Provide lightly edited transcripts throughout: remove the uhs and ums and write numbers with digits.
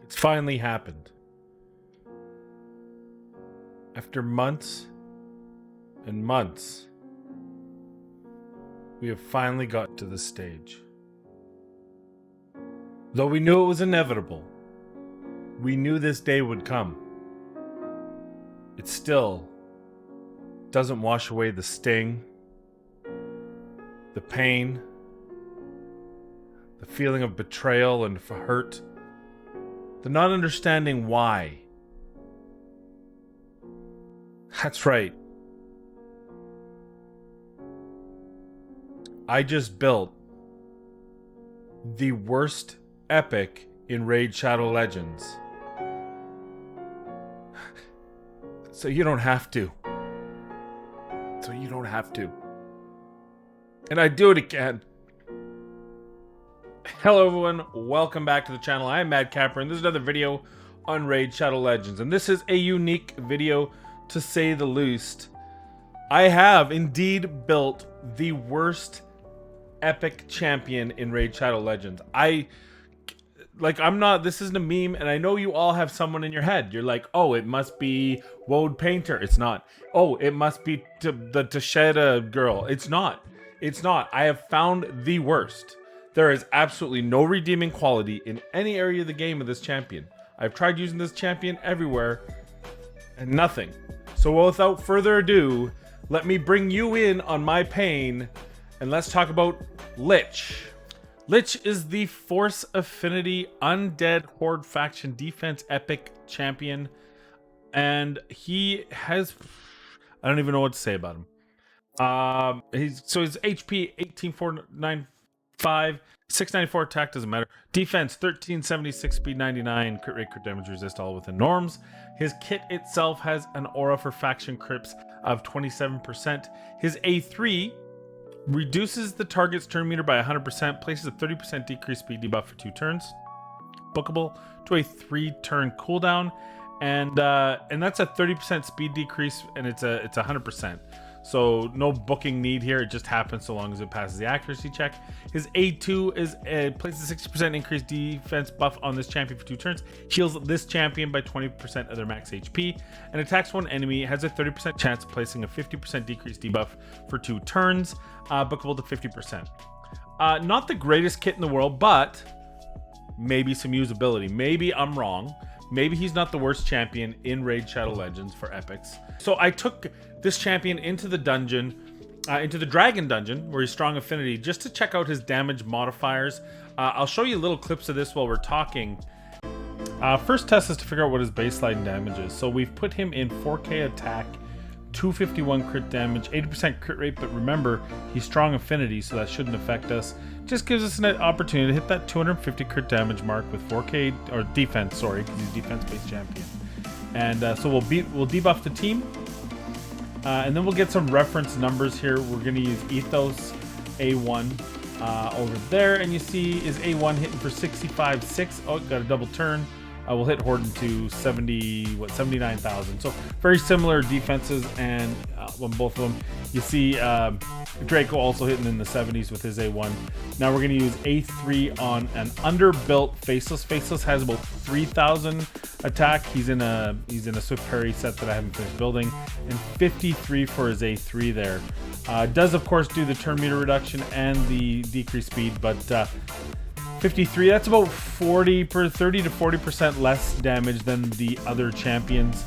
It's finally happened. After months and months, we have finally got to this stage. Though we knew it was inevitable, we knew this day would come. It still doesn't wash away the sting, the pain, the feeling of betrayal and hurt, the not understanding why. That's right. I just built the worst epic in Raid Shadow Legends. So you don't have to. And I do it again. Hello everyone, welcome back to the channel. I am Mad Capper, and this is another video on Raid Shadow Legends. And this is a unique video, to say the least. I have indeed built the worst epic champion in Raid Shadow Legends. This isn't a meme, and I know you all have someone in your head. You're like, oh, it must be Woad Painter. It's not. Oh, it must be the Tasheda girl. It's not. I have found the worst. There is absolutely no redeeming quality in any area of the game of this champion. I've tried using this champion everywhere, and nothing. So without further ado, let me bring you in on my pain, and let's talk about Lich. Lich is the Force Affinity Undead Horde faction defense epic champion, and he has, I don't even know what to say about him. His HP 18495, 694 attack, doesn't matter. Defense 1376, speed 99, crit rate, crit damage, resist, all within norms. His kit itself has an aura for faction crips of 27%. His A3 reduces the target's turn meter by 100%, places a 30% decreased speed debuff for 2 turns, bookable to a 3-turn cooldown, and that's a 30% speed decrease, and it's 100%. So no booking need here. It just happens so long as it passes the accuracy check. His A2 is places a 60% increased defense buff on this champion for 2 turns. Heals this champion by 20% of their max HP. And attacks one enemy. Has a 30% chance of placing a 50% decreased debuff for 2 turns. Bookable to 50%. Not the greatest kit in the world, but maybe some usability. Maybe I'm wrong. Maybe he's not the worst champion in Raid Shadow Legends for epics. So I took this champion into the dungeon, into the Dragon Dungeon, where he's strong affinity, just to check out his damage modifiers. I'll show you little clips of this while we're talking. First test is to figure out what his baseline damage is. So we've put him in 4K attack, 251 crit damage, 80% crit rate, but remember, he's strong affinity, so that shouldn't affect us. Just gives us an opportunity to hit that 250 crit damage mark with 4K, or defense, sorry, because he's a defense-based champion. And so we'll debuff the team, and then we'll get some reference numbers here. We're going to use Ethos A1 over there, and you see is A1 hitting for 65.6. Oh, got a double turn. We'll hit Horde to 79,000. So very similar defenses, and on both of them. You see Draco also hitting in the 70s with his A1. Now we're going to use A3 on an underbuilt Faceless. Faceless has about 3,000 attack. He's in a Swift Parry set that I haven't finished building, and 53 for his A3 there. Does of course do the turn meter reduction and the decreased speed, but 53, that's about 30 to 40% less damage than the other champions.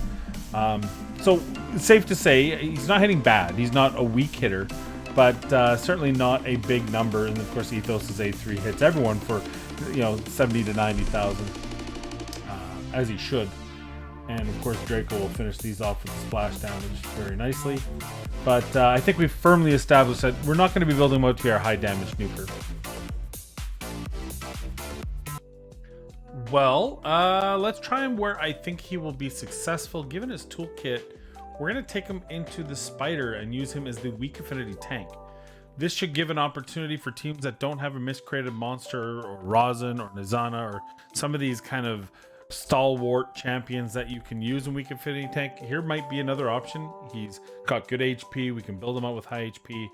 So it's safe to say he's not hitting bad. He's not a weak hitter, but certainly not a big number. And of course, Ethos's A3 hits everyone for 70 to 90,000, as he should. And of course, Draco will finish these off with splash damage very nicely. But I think we've firmly established that we're not going to be building him out to be our high damage nuker. Well, let's try him where I think he will be successful. Given his toolkit, we're going to take him into the Spider and use him as the weak affinity tank. This should give an opportunity for teams that don't have a miscreated monster or Rosin or Nizana or some of these kind of stalwart champions that you can use in weak affinity tank. Here might be another option. He's got good HP. We can build him out with high HP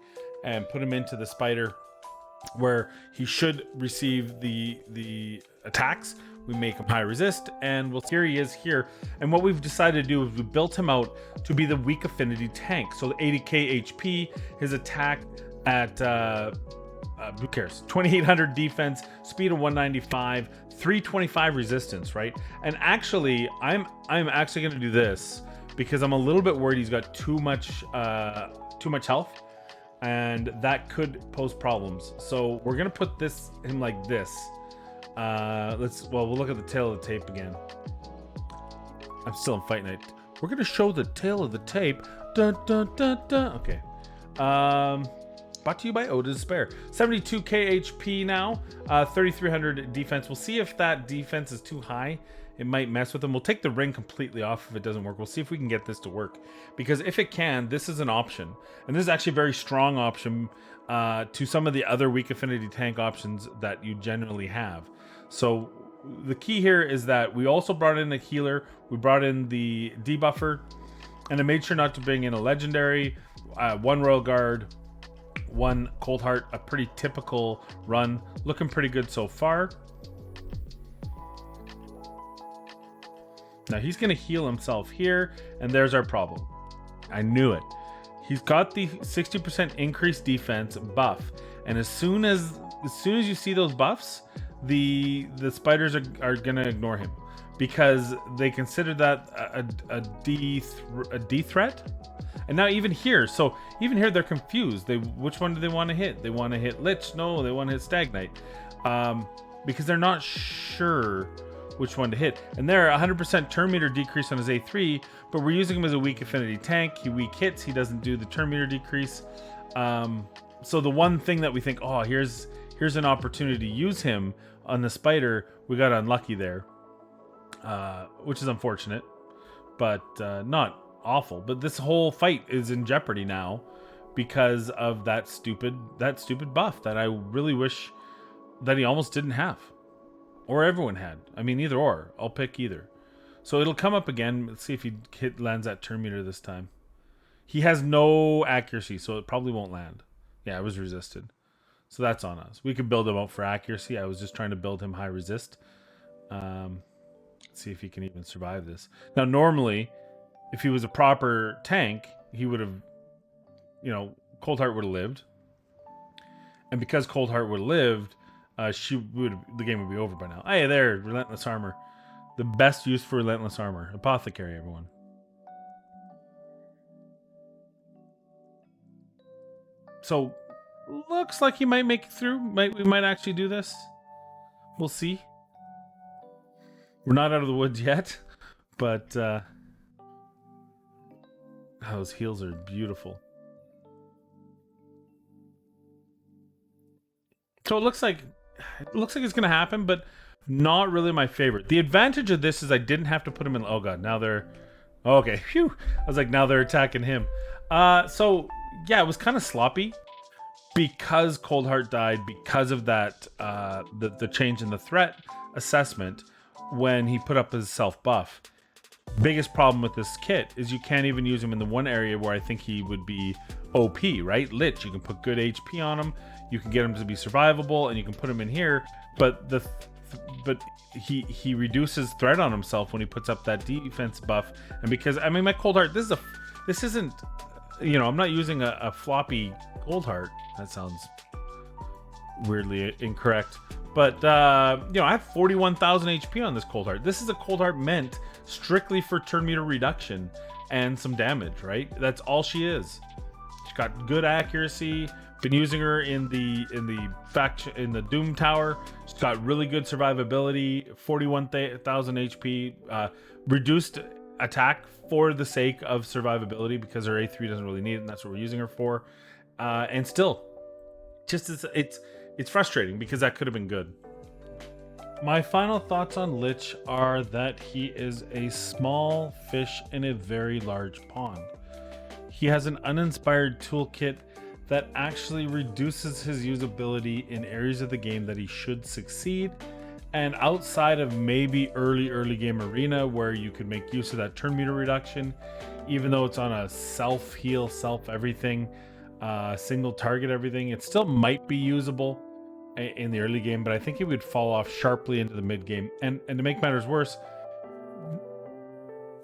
and put him into the Spider where he should receive the attacks. We make him high resist, and well, here he is here. And what we've decided to do is we built him out to be the weak affinity tank. So 80k HP, his attack at who cares? 2800 defense, speed of 195, 325 resistance, right? And actually, I'm actually going to do this because I'm a little bit worried he's got too much health, and that could pose problems. So we're gonna put him like this. We'll look at the tail of the tape again. I'm still in Fight Night. We're gonna show the tail of the tape. Dun, dun, dun, dun. Okay. Brought to you by Oda's Spare. 72k HP now, 3300 defense. We'll see if that defense is too high. It might mess with him. We'll take the ring completely off if it doesn't work. We'll see if we can get this to work. Because if it can, this is an option. And this is actually a very strong option to some of the other weak affinity tank options that you generally have. So the key here is that we also brought in a healer. We brought in the debuffer. And I made sure not to bring in a legendary, one Royal Guard, one Cold Heart. A pretty typical run. Looking pretty good so far. Now he's going to heal himself here, and there's our problem. I knew it. He's got the 60% increased defense buff, and as soon as you see those buffs, the spiders are going to ignore him because they consider that a D threat. And now even here they're confused. Which one do they want to hit? They want to hit Lich? No, they want to hit Stagnite, because they're not sure which one to hit. And there, 100% turn meter decrease on his A3, but we're using him as a weak affinity tank. He weak hits, he doesn't do the turn meter decrease. So the one thing that we think, oh, here's an opportunity to use him on the spider, we got unlucky there, which is unfortunate, but not awful. But this whole fight is in jeopardy now because of that stupid buff that I really wish that he almost didn't have. Or everyone had. I mean, either or. I'll pick either. So it'll come up again. Let's see if he lands that turn meter this time. He has no accuracy, so it probably won't land. Yeah, it was resisted. So that's on us. We could build him out for accuracy. I was just trying to build him high resist. Let's see if he can even survive this. Now, normally, if he was a proper tank, he would have, Cold Heart would have lived. And because Cold Heart would have lived, the game would be over by now. Hey there, Relentless Armor. The best use for Relentless Armor. Apothecary, everyone. So, looks like he might make it through. We might actually do this. We'll see. We're not out of the woods yet, but those heals are beautiful. So it looks like it's gonna happen, but not really my favorite. The advantage of this is I didn't have to put him in. Oh god, now they're okay. Phew! I was like, now they're attacking him. So yeah, it was kind of sloppy because Cold Heart died because of that. The change in the threat assessment when he put up his self buff. Biggest problem with this kit is you can't even use him in the one area where I think he would be OP, right? Lich, you can put good HP on him. You can get him to be survivable, and you can put him in here. But he reduces threat on himself when he puts up that defense buff. And because my Cold Heart, this isn't, I'm not using a floppy Cold Heart. That sounds weirdly incorrect. But I have 41,000 HP on this Cold Heart. This is a Cold Heart meant strictly for turn meter reduction and some damage, right? That's all she is. She's got good accuracy. Been using her in the Doom Tower. She's got really good survivability, 41,000 HP, reduced attack for the sake of survivability because her A3 doesn't really need it, and that's what we're using her for. And still, just it's frustrating because that could have been good. My final thoughts on Lich are that he is a small fish in a very large pond. He has an uninspired toolkit that actually reduces his usability in areas of the game that he should succeed, and outside of maybe early game arena where you could make use of that turn meter reduction, even though it's on a self heal, self everything, single target everything, it still might be usable. in the early game, but I think he would fall off sharply into the mid game. And to make matters worse,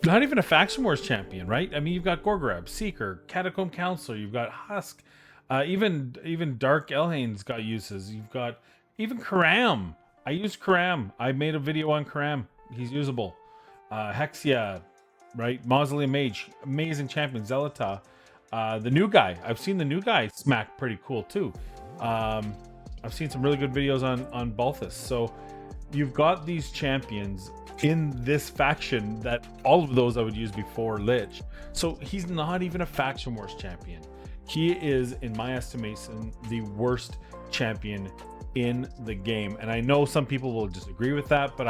not even a Faction Wars champion, right? I mean, you've got Gorgorab, Seeker, Catacomb Counselor, you've got Husk, even Dark Elhain's got uses. You've got even Karam. I use Karam. I made a video on Karam. He's usable. Hexia, right? Mausoleum Mage, amazing champion. Zelata, the new guy. I've seen the new guy smack pretty cool too. I've seen some really good videos on Balthus. So you've got these champions in this faction that all of those I would use before Lich. So he's not even a Faction Wars champion. He is, in my estimation, the worst champion in the game. And I know some people will disagree with that, but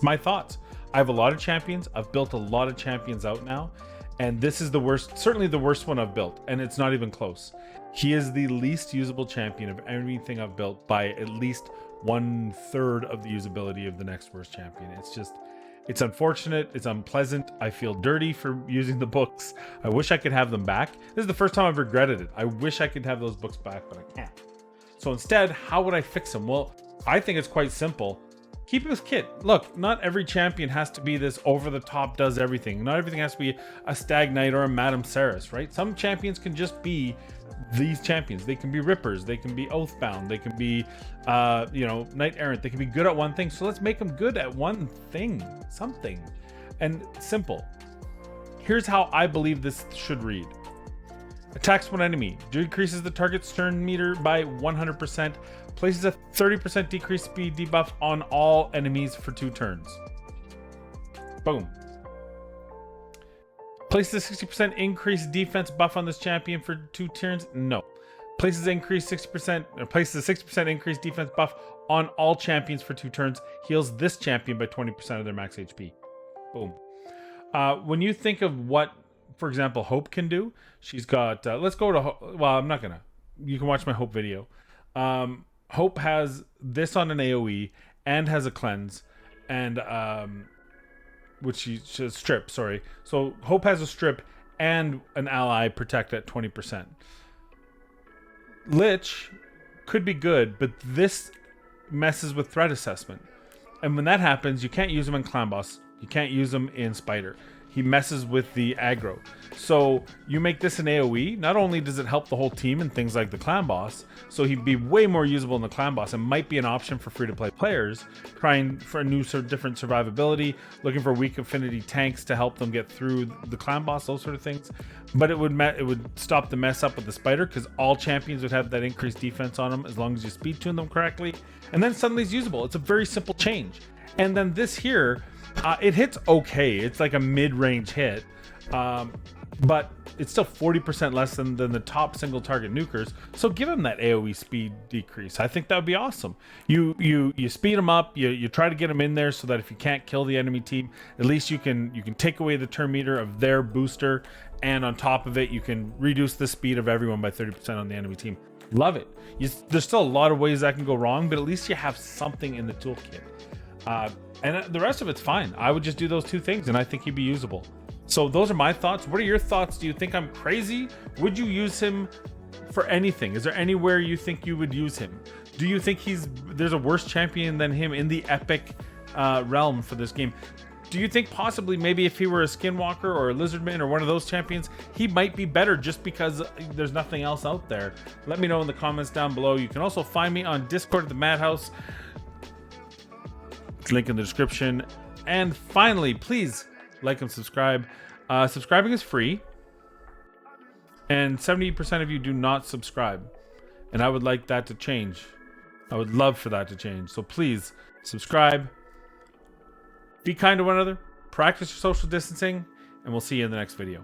my thoughts. I have a lot of champions. I've built a lot of champions out now, and this is the worst, certainly the worst one I've built, and it's not even close. He is the least usable champion of everything I've built by at least 1/3 of the usability of the next worst champion. It's unfortunate. It's unpleasant. I feel dirty for using the books. I wish I could have them back. This is the first time I've regretted it. I wish I could have those books back, but I can't. So instead, how would I fix them? Well, I think it's quite simple. Keep his kit. Look, not every champion has to be this over-the-top does everything. Not everything has to be a Stag Knight or a Madame Ceres, right? Some champions can just be these champions. They can be Rippers. They can be Oathbound. They can be, Knight Errant. They can be good at one thing. So let's make them good at one thing, something. And simple. Here's how I believe this should read. Attacks one enemy. Decreases the target's turn meter by 100%. Places a 30% decreased speed debuff on all enemies for 2 turns. Boom. Places a 60% increased defense buff on this champion for 2 turns. No. Places a 60% increased defense buff on all champions for 2 turns. Heals this champion by 20% of their max HP. Boom. When you think of what, for example, Hope can do, she's got, let's go to, well, I'm not gonna, you can watch my Hope video. Hope has this on an AoE and has a cleanse, and which she strip, sorry. So Hope has a strip and an ally protect at 20%. Lich could be good, but this messes with threat assessment. And when that happens, you can't use him in Clan Boss. You can't use him in Spider. He messes with the aggro. So you make this an AoE. Not only does it help the whole team in things like the Clan Boss, so he'd be way more usable in the Clan Boss and might be an option for free-to-play players trying for a new different survivability, looking for weak affinity tanks to help them get through the Clan Boss, those sort of things. But it would stop the mess up with the Spider, because all champions would have that increased defense on them as long as you speed tune them correctly. And then suddenly it's usable. It's a very simple change. And then this here, it hits okay. It's like a mid-range hit, but it's still 40% less than the top single target nukers. So give him that AoE speed decrease. I think that would be awesome. You speed him up. You try to get him in there so that if you can't kill the enemy team, at least you can take away the turn meter of their booster, and on top of it, you can reduce the speed of everyone by 30% on the enemy team. Love it. There's still a lot of ways that can go wrong, but at least you have something in the toolkit. And the rest of it's fine. I would just do those 2 things, and I think he'd be usable. So those are my thoughts. What are your thoughts? Do you think I'm crazy? Would you use him for anything? Is there anywhere you think you would use him? Do you think there's a worse champion than him in the epic realm for this game? Do you think possibly maybe if he were a Skinwalker or a Lizardman or one of those champions, he might be better just because there's nothing else out there? Let me know in the comments down below. You can also find me on Discord at the Madhouse. Link in the description. And finally, please like and subscribe. Subscribing is free, and 70% of you do not subscribe, and I would like that to change. I would love for that to change. So please subscribe, be kind to one another, practice your social distancing, and we'll see you in the next video.